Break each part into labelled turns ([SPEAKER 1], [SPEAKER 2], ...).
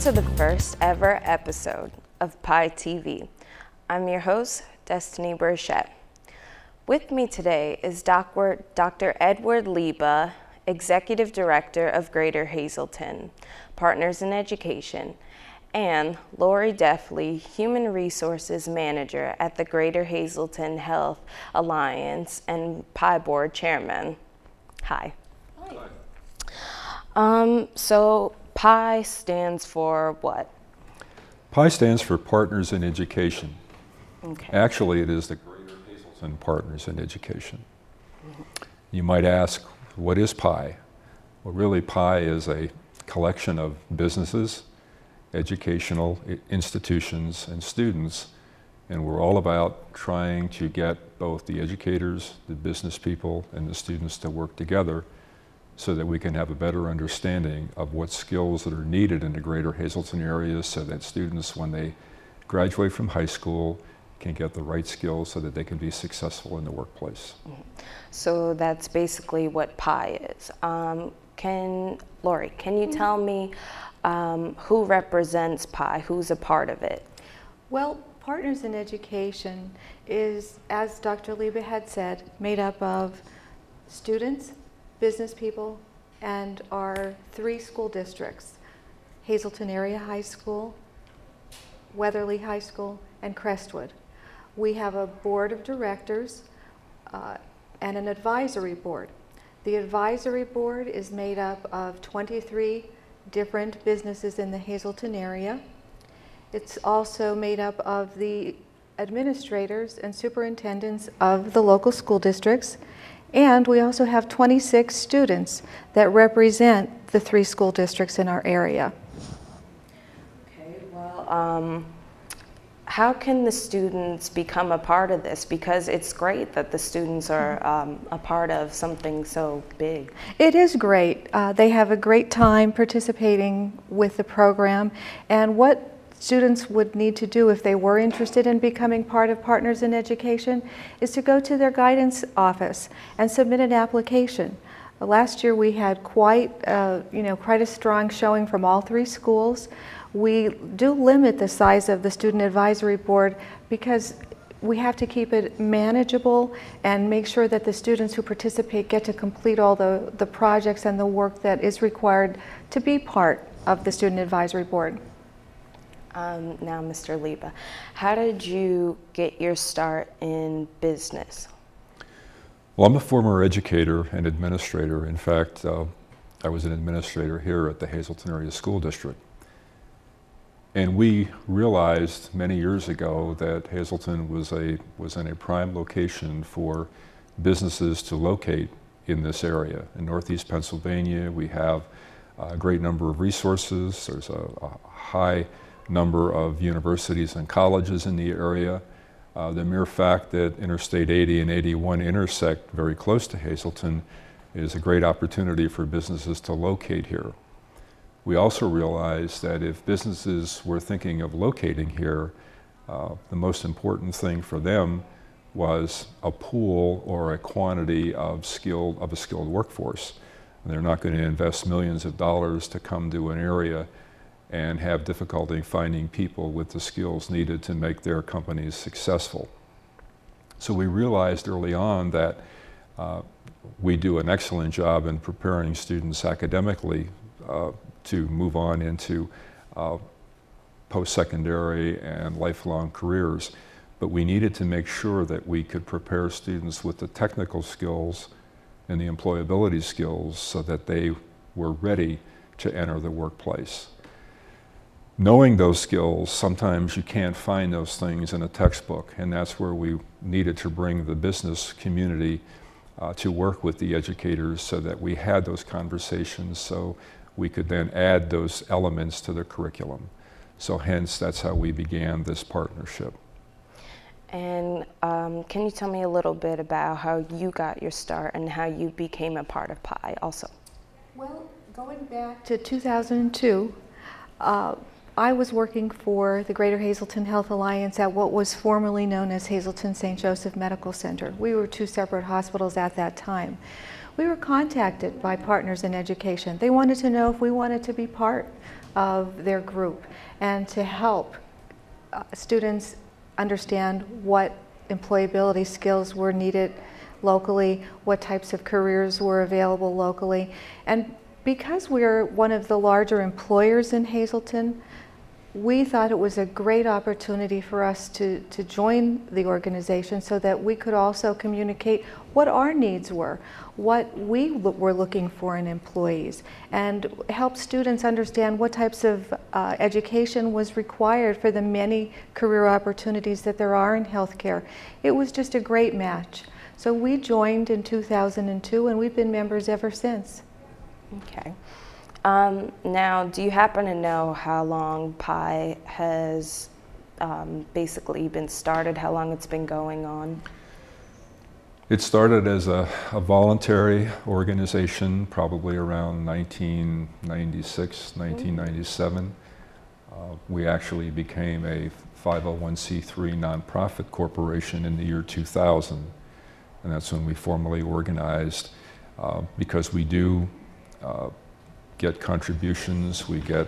[SPEAKER 1] to the first ever episode of Pi TV. I'm your host, Destiny Burchett. With me today is Dr. Edward Liba, Executive Director of Greater Hazleton, Partners in Education, and Lori Deffley, Human Resources Manager at the Greater Hazleton Health Alliance and Pi Board Chairman. Hi. Hi. So Pi stands for what?
[SPEAKER 2] Pi stands for Partners in Education.
[SPEAKER 1] Okay.
[SPEAKER 2] Actually, it is the Greater Hazleton Partners in Education. You might ask, what is Pi? Well, really, Pi is a collection of businesses, educational institutions, and students, and we're all about trying to get both the educators, the business people, and the students to work together so that we can have a better understanding of what skills that are needed in the Greater Hazleton area so that students, when they graduate from high school, can get the right skills so that they can be successful in the workplace.
[SPEAKER 1] So that's basically what Pi is. Lori, can you tell me who represents Pi, who's a part of it?
[SPEAKER 3] Well, Partners in Education is, as Dr. Liba had said, made up of students, business people, and our 3 school districts, Hazleton Area High School, Weatherly High School, and Crestwood. We have a board of directors and an advisory board. The advisory board is made up of 23 different businesses in the Hazleton area. It's also made up of the administrators and superintendents of the local school districts. And we also have 26 students that represent the 3 school districts in our area.
[SPEAKER 1] Okay, well, how can the students become a part of this? Because it's great that the students are a part of something so big.
[SPEAKER 3] It is great. They have a great time participating with the program. And what students would need to do if they were interested in becoming part of Partners in Education is to go to their guidance office and submit an application. Last year we had quite a strong showing from all 3 schools. We do limit the size of the Student Advisory Board because we have to keep it manageable and make sure that the students who participate get to complete all the projects and the work that is required to be part of the Student Advisory Board.
[SPEAKER 1] Now, Mr. Liba, how did you get your start in business?
[SPEAKER 2] Well, I'm a former educator and administrator. In fact, I was an administrator here at the Hazleton Area School District. And we realized many years ago that Hazleton was in a prime location for businesses to locate in this area. In Northeast Pennsylvania, we have a great number of resources. There's a high number of universities and colleges in the area. The mere fact that Interstate 80 and 81 intersect very close to Hazleton is a great opportunity for businesses to locate here. We also realized that if businesses were thinking of locating here, the most important thing for them was a pool or a quantity of a skilled workforce. And they're not going to invest millions of dollars to come to an area and have difficulty finding people with the skills needed to make their companies successful. So we realized early on that we do an excellent job in preparing students academically to move on into post-secondary and lifelong careers. But we needed to make sure that we could prepare students with the technical skills and the employability skills so that they were ready to enter the workplace. Knowing those skills, sometimes you can't find those things in a textbook, and that's where we needed to bring the business community to work with the educators so that we had those conversations so we could then add those elements to the curriculum. So hence, that's how we began this partnership.
[SPEAKER 1] And can you tell me a little bit about how you got your start and how you became a part of Pi also?
[SPEAKER 3] Well, going back to 2002, I was working for the Greater Hazleton Health Alliance at what was formerly known as Hazleton St. Joseph Medical Center. We were two separate hospitals at that time. We were contacted by Partners in Education. They wanted to know if we wanted to be part of their group and to help students understand what employability skills were needed locally, what types of careers were available locally. And because we're one of the larger employers in Hazleton, we thought it was a great opportunity for us to join the organization so that we could also communicate what our needs were, what we were looking for in employees, and help students understand what types of education was required for the many career opportunities that there are in healthcare. It was just a great match. So we joined in 2002 and we've been members ever since.
[SPEAKER 1] Okay. Now, do you happen to know how long PI has basically been started, how long it's been going on?
[SPEAKER 2] It started as a voluntary organization, probably around 1996, 1997. We actually became a 501c3 nonprofit corporation in the year 2000. And that's when we formally organized, because we do get contributions, we get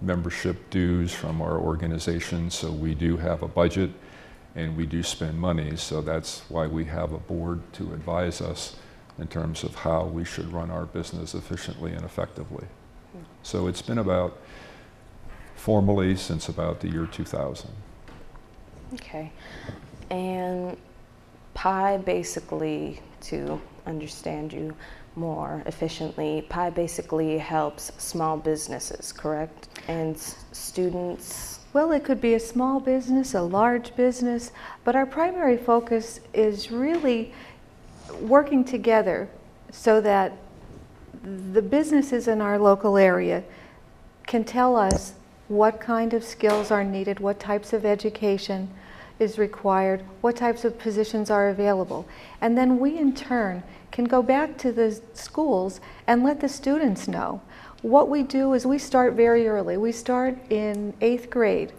[SPEAKER 2] membership dues from our organization, so we do have a budget and we do spend money, so that's why we have a board to advise us in terms of how we should run our business efficiently and effectively. So it's been about formally since about the year 2000.
[SPEAKER 1] Okay. And PI basically, to understand you more efficiently, PI basically helps small businesses, correct? And students?
[SPEAKER 3] Well, it could be a small business, a large business, but our primary focus is really working together so that the businesses in our local area can tell us what kind of skills are needed, what types of education is required, what types of positions are available. And then we in turn can go back to the schools and let the students know. What we do is we start very early. We start in 8th grade.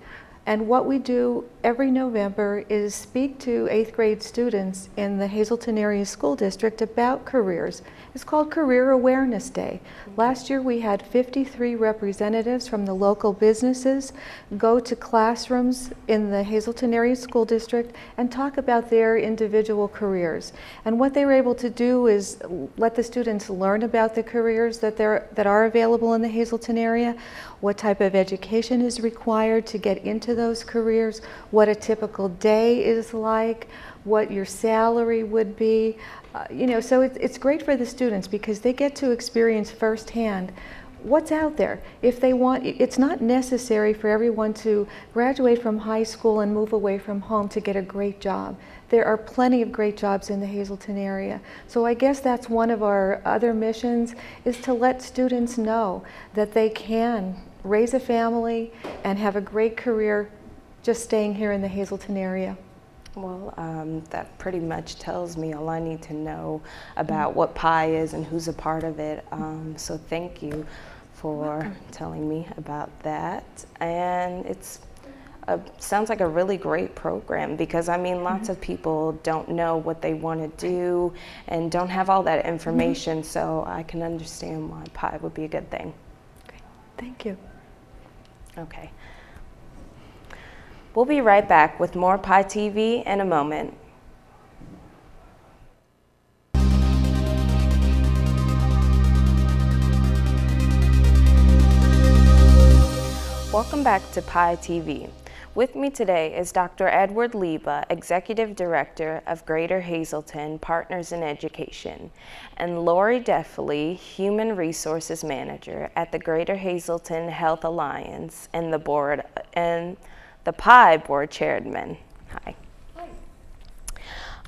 [SPEAKER 3] And what we do every November is speak to 8th grade students in the Hazleton Area School District about careers. It's called Career Awareness Day. Last year we had 53 representatives from the local businesses go to classrooms in the Hazleton Area School District and talk about their individual careers. And what they were able to do is let the students learn about the careers that are available in the Hazleton area, what type of education is required to get into those careers, what a typical day is like, what your salary would be. You know, so it's great for the students because they get to experience firsthand what's out there. If they want, it's not necessary for everyone to graduate from high school and move away from home to get a great job. There are plenty of great jobs in the Hazleton area. So I guess that's one of our other missions, is to let students know that they can raise a family and have a great career just staying here in the Hazleton area.
[SPEAKER 1] Well, that pretty much tells me all I need to know about what PI is and who's a part of it. So thank you for telling me about that. And it's sounds like a really great program because, I mean, lots of people don't know what they want to do and don't have all that information, so I can understand why PI would be a good thing.
[SPEAKER 3] Okay. Thank you.
[SPEAKER 1] Okay. We'll be right back with more PI TV in a moment. Welcome back to PI TV. With me today is Dr. Edward Liba, Executive Director of Greater Hazleton Partners in Education, and Lori Deffley, Human Resources Manager at the Greater Hazleton Health Alliance and the PI Board Chairman. Hi.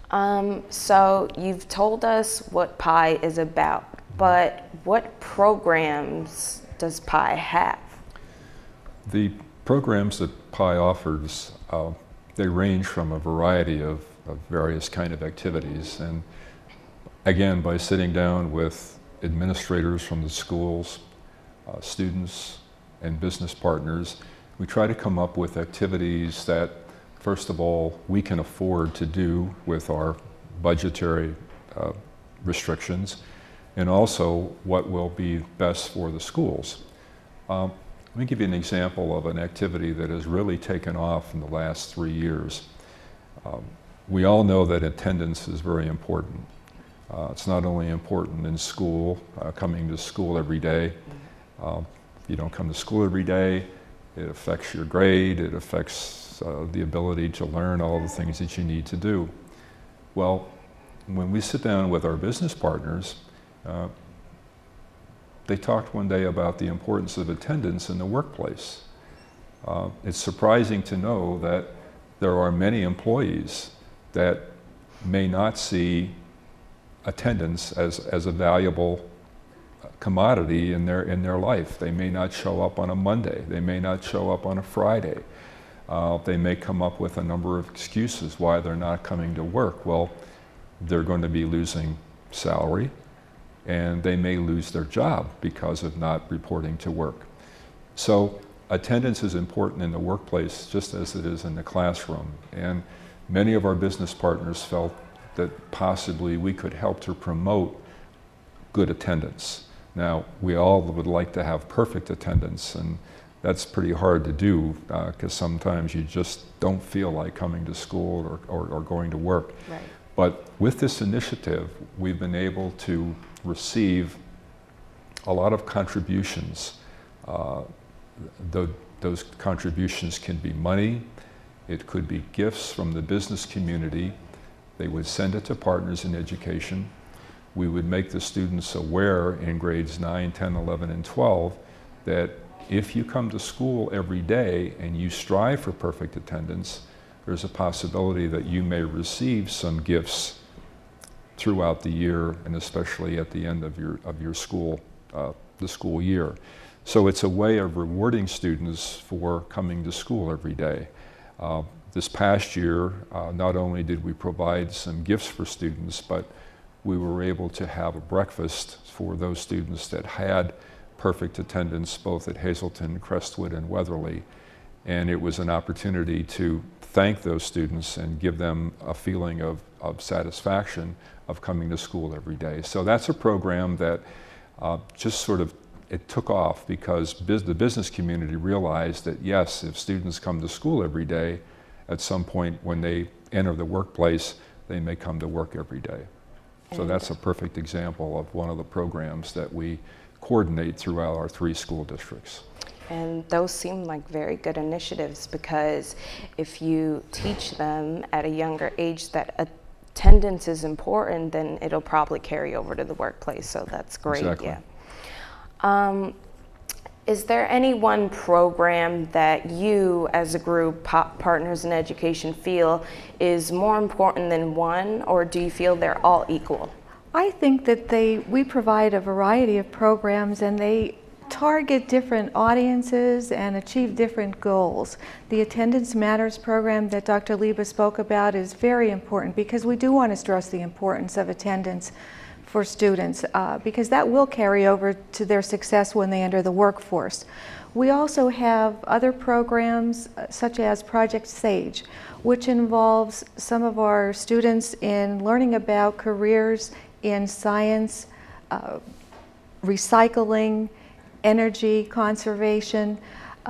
[SPEAKER 1] Hi. So you've told us what PI is about, but what programs does PI have?
[SPEAKER 2] The programs that PI offers, they range from a variety of various kind of activities. And again, by sitting down with administrators from the schools, students, and business partners, we try to come up with activities that, first of all, we can afford to do with our budgetary restrictions, and also what will be best for the schools. Let me give you an example of an activity that has really taken off in the last 3 years. We all know that attendance is very important. It's not only important in school, coming to school every day. If you don't come to school every day, it affects your grade, it affects the ability to learn all the things that you need to do. Well, when we sit down with our business partners, they talked one day about the importance of attendance in the workplace. It's surprising to know that there are many employees that may not see attendance as a valuable commodity in their life. They may not show up on a Monday. They may not show up on a Friday. They may come up with a number of excuses why they're not coming to work. Well, they're going to be losing salary, and they may lose their job because of not reporting to work. So attendance is important in the workplace just as it is in the classroom. And many of our business partners felt that possibly we could help to promote good attendance. Now, we all would like to have perfect attendance, and that's pretty hard to do because sometimes you just don't feel like coming to school or going to work.
[SPEAKER 1] Right.
[SPEAKER 2] But with this initiative, we've been able to receive a lot of contributions. Those contributions can be money, it could be gifts from the business community. They would send it to Partners in Education. We would make the students aware in grades 9, 10, 11, and 12 that if you come to school every day and you strive for perfect attendance, there's a possibility that you may receive some gifts throughout the year, and especially at the end of your school, the school year. So it's a way of rewarding students for coming to school every day. This past year, not only did we provide some gifts for students, but we were able to have a breakfast for those students that had perfect attendance both at Hazleton, Crestwood, and Weatherly. And it was an opportunity to thank those students and give them a feeling of satisfaction of coming to school every day. So that's a program that just sort of, it took off because the business community realized that yes, if students come to school every day, at some point when they enter the workplace, they may come to work every day. So that's a perfect example of one of the programs that we coordinate throughout our 3 school districts.
[SPEAKER 1] And those seem like very good initiatives because if you teach them at a younger age that attendance is important, then it'll probably carry over to the workplace. So that's great.
[SPEAKER 2] Exactly.
[SPEAKER 1] Yeah. Is there any one program that you as a group, Partners in Education, feel is more important than one, or do you feel they're all equal?
[SPEAKER 3] I think that we provide a variety of programs and they target different audiences and achieve different goals. The Attendance Matters program that Dr. Liebe spoke about is very important because we do want to stress the importance of attendance for students because that will carry over to their success when they enter the workforce. We also have other programs such as Project SAGE, which involves some of our students in learning about careers in science, recycling, energy conservation.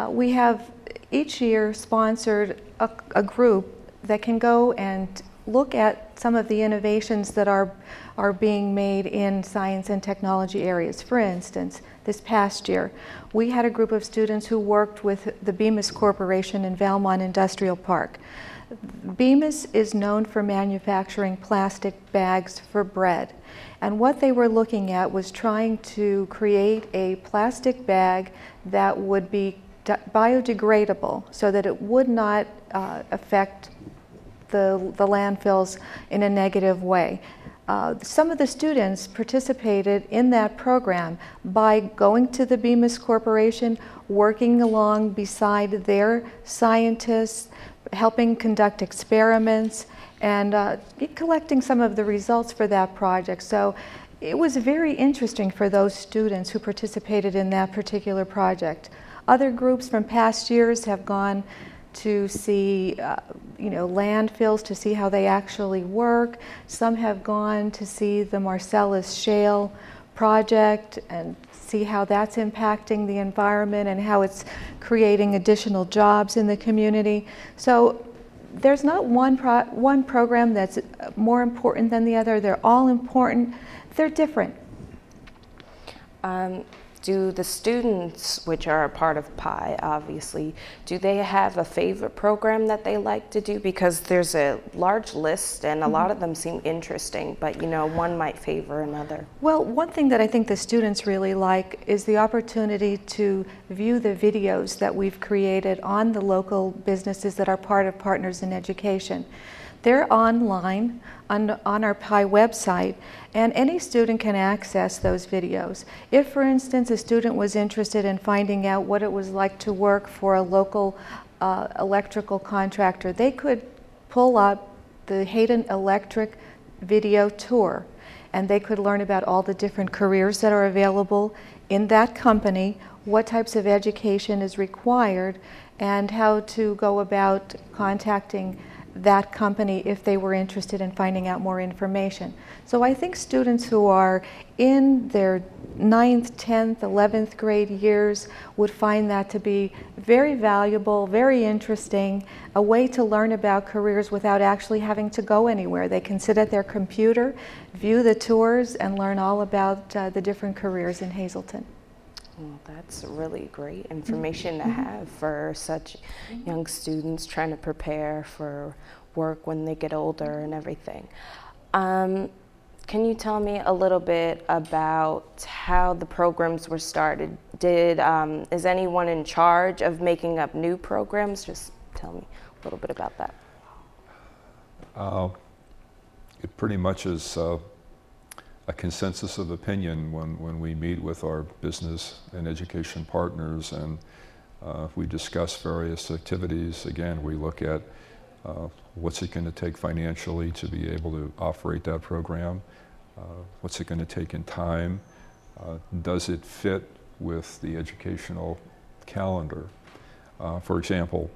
[SPEAKER 3] We have each year sponsored a group that can go and look at some of the innovations that are being made in science and technology areas. For instance, this past year, we had a group of students who worked with the Bemis Corporation in Valmont Industrial Park. Bemis is known for manufacturing plastic bags for bread. And what they were looking at was trying to create a plastic bag that would be biodegradable so that it would not affect the landfills in a negative way. Some of the students participated in that program by going to the Bemis Corporation, working along beside their scientists, helping conduct experiments, and collecting some of the results for that project. So it was very interesting for those students who participated in that particular project. Other groups from past years have gone to see landfills, to see how they actually work. Some have gone to see the Marcellus Shale project and see how that's impacting the environment and how it's creating additional jobs in the community. So there's not one program that's more important than the other. They're all important. They're different.
[SPEAKER 1] Do the students, which are a part of PI, obviously, do they have a favorite program that they like to do? Because there's a large list and a lot of them seem interesting, but one might favor another.
[SPEAKER 3] Well, one thing that I think the students really like is the opportunity to view the videos that we've created on the local businesses that are part of Partners in Education. They're online on our PI website, and any student can access those videos. If, for instance, a student was interested in finding out what it was like to work for a local electrical contractor, they could pull up the Hayden Electric video tour, and they could learn about all the different careers that are available in that company, what types of education is required, and how to go about contacting that company if they were interested in finding out more information. So I think students who are in their 9th, 10th, 11th grade years would find that to be very valuable, very interesting, a way to learn about careers without actually having to go anywhere. They can sit at their computer, view the tours, and learn all about the different careers in Hazleton.
[SPEAKER 1] Well, that's really great information to have for such young students trying to prepare for work when they get older and everything. Can you tell me a little bit about how the programs were started? Is anyone in charge of making up new programs? Just tell me a little bit about that.
[SPEAKER 2] It pretty much is a consensus of opinion when we meet with our business and education partners, and we discuss various activities. Again, we look at what's it going to take financially to be able to operate that program, what's it going to take in time, does it fit with the educational calendar. For example,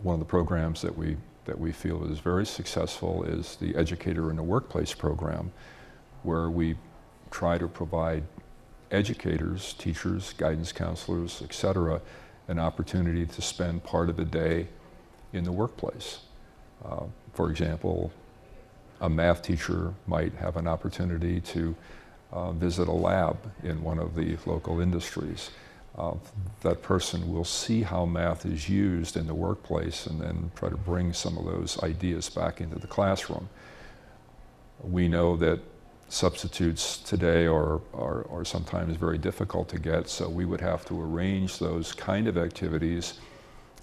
[SPEAKER 2] one of the programs that we feel is very successful is the Educator in the Workplace program, where we try to provide educators, teachers, guidance counselors, etc., an opportunity to spend part of the day in the workplace. For example, a math teacher might have an opportunity to visit a lab in one of the local industries. That person will see how math is used in the workplace and then try to bring some of those ideas back into the classroom. We know that substitutes today are sometimes very difficult to get, so we would have to arrange those kind of activities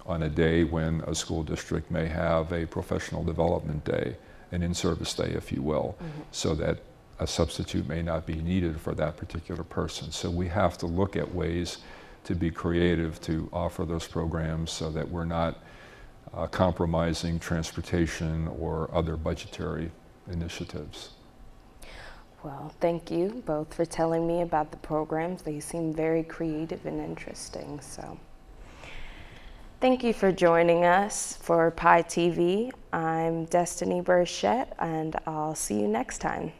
[SPEAKER 2] on a day when a school district may have a professional development day, an in-service day, if you will, so that a substitute may not be needed for that particular person. So we have to look at ways to be creative to offer those programs so that we're not compromising transportation or other budgetary initiatives.
[SPEAKER 1] Well, thank you both for telling me about the programs. They seem very creative and interesting. So, thank you for joining us for PI TV. I'm Destiny Burchett, and I'll see you next time.